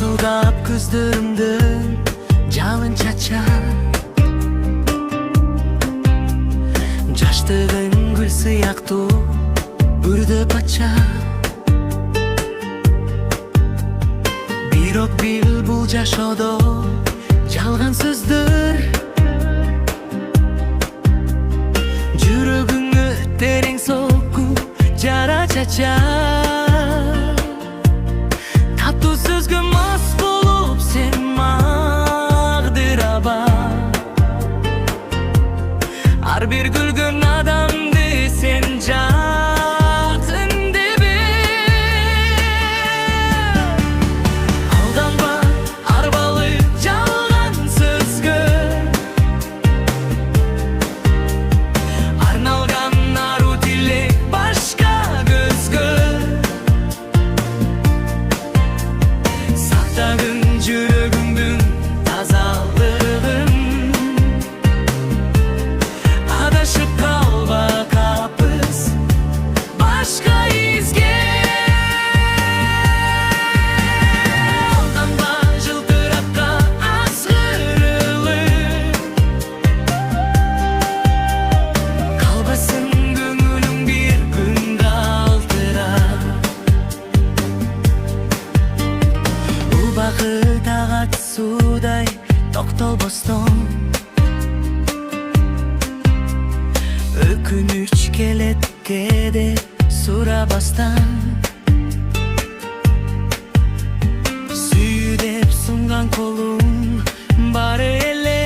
ылдап көздөрүмдү жалын чачар. Жаштыгың гүл сыяктуу үрдүп ачар. Бирок бил бул жашоодо жалган сөздөр жүрөгүңө терең сокку жара чачар. Таттуу сөзгө мас болуп сен магдыраба. Ар бир күлгөн адамды сен жактың дебе. Алданба, арбалы жалган сөзгө арналган ару тилек башка көзгө. Сактагын жүрөгүңдүн тазалыгын, адашып калба капыс башка изге. Алданба жылтыракка азгырылып, калбасын көңүлүң бир күн калтырап. Убакыт агат суудай токтолбостон, өкүнүч келет кээде сурабастан. Сүйүү деп сунган колуң бары эле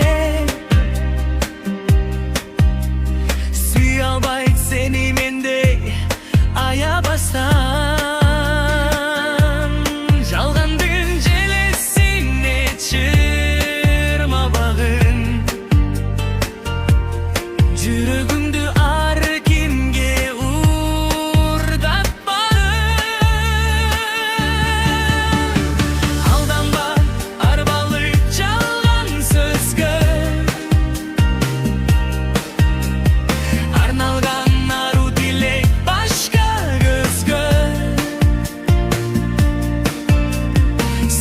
сүйө албайт сени мендей аябастан. Жалгандын желесине чырмабагын, жүрөгүңдү ар кимге урдатпагын. Алданба, арбалы жалган сөзгө арналган ару тилек башка көзгө.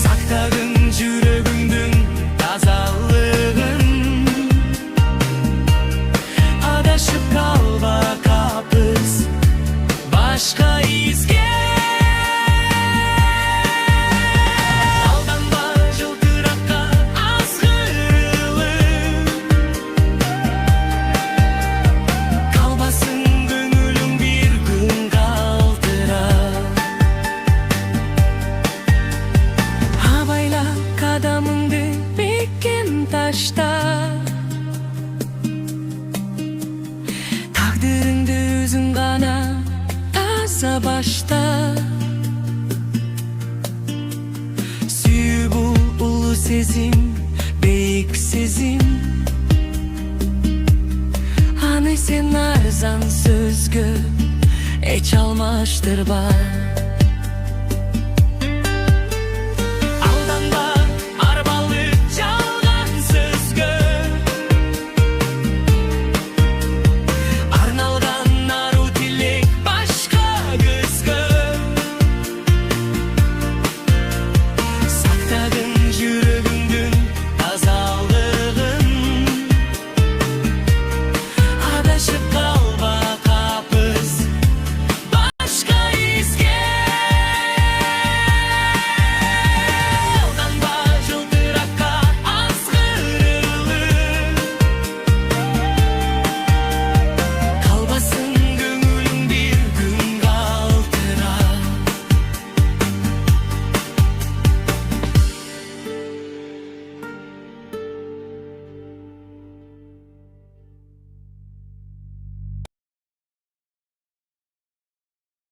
Сактагын жүрөгүңдүн тазалыгын, адашып калба капыс башка изге. Алданба жылтыракка азгырылып, калбасын көңүлүң бир күн калтырап. Абайла кадамыңды бекем ташта, тагдырыңды өзүң гана таза башта. Сүйүү бул улуу сезим, бейик сезим. Аны сен арзан сөзгө эч алмаштырба.